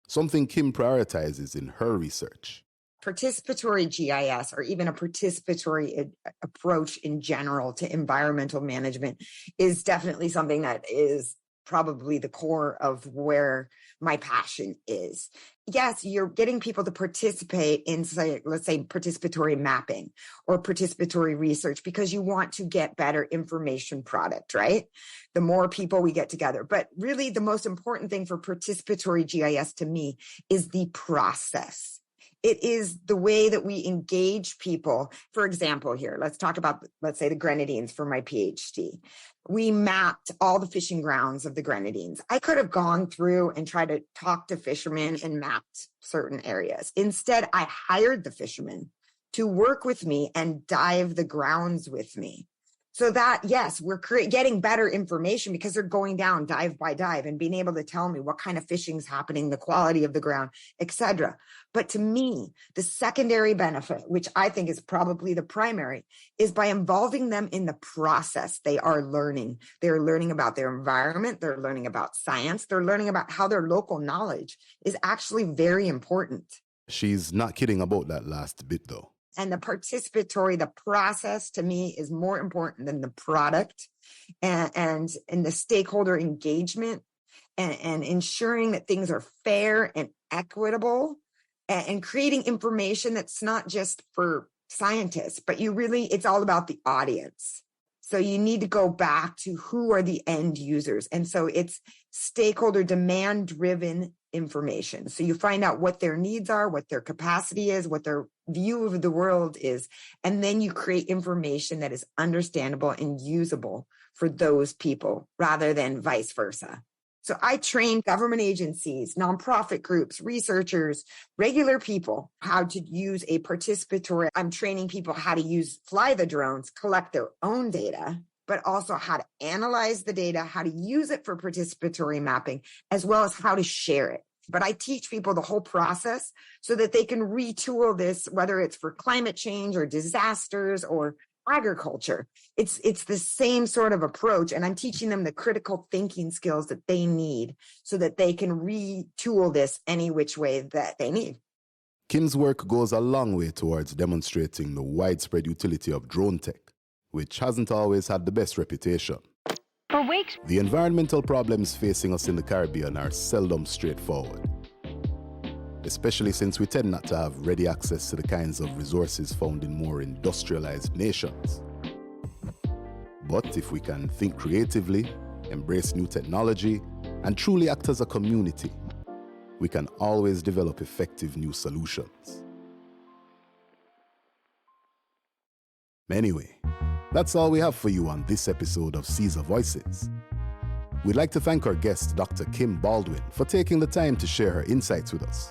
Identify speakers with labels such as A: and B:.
A: something Kim prioritizes in her research.
B: Participatory GIS, or even a participatory approach in general to environmental management, is definitely something that is probably the core of where my passion is. Yes, you're getting people to participate in, say, let's say, participatory mapping or participatory research because you want to get better information product, right? The more people we get together. But really, the most important thing for participatory GIS to me is the process. It is the way that we engage people. For example, here, let's talk about, let's say, the Grenadines for my PhD. We mapped all the fishing grounds of the Grenadines. I could have gone through and tried to talk to fishermen and mapped certain areas. Instead, I hired the fishermen to work with me and dive the grounds with me. So that, yes, we're getting better information because they're going down dive by dive and being able to tell me what kind of fishing is happening, the quality of the ground, etc. But to me, the secondary benefit, which I think is probably the primary, is by involving them in the process. They are learning. They're learning about their environment. They're learning about science. They're learning about how their local knowledge is actually very important.
A: She's not kidding about that last bit, though.
B: And the participatory, the process to me is more important than the product and the stakeholder engagement and ensuring that things are fair and equitable and creating information that's not just for scientists, but it's all about the audience. So you need to go back to who are the end users. And so it's stakeholder demand-driven information. So you find out what their needs are, what their capacity is, what their view of the world is, and then you create information that is understandable and usable for those people rather than vice versa. So I train government agencies, nonprofit groups, researchers, regular people how to use a participatory. I'm training people how to fly the drones, collect their own data, but also how to analyze the data, how to use it for participatory mapping, as well as how to share it. But I teach people the whole process so that they can retool this, whether it's for climate change or disasters or agriculture. It's the same sort of approach. And I'm teaching them the critical thinking skills that they need so that they can retool this any which way that they need.
A: Kim's work goes a long way towards demonstrating the widespread utility of drone tech, which hasn't always had the best reputation.
C: For weeks,
A: the environmental problems facing us in the Caribbean are seldom straightforward, especially since we tend not to have ready access to the kinds of resources found in more industrialized nations. But if we can think creatively, embrace new technology, and truly act as a community, we can always develop effective new solutions. Anyway, that's all we have for you on this episode of CESaRE Voices. We'd like to thank our guest, Dr. Kim Baldwin, for taking the time to share her insights with us.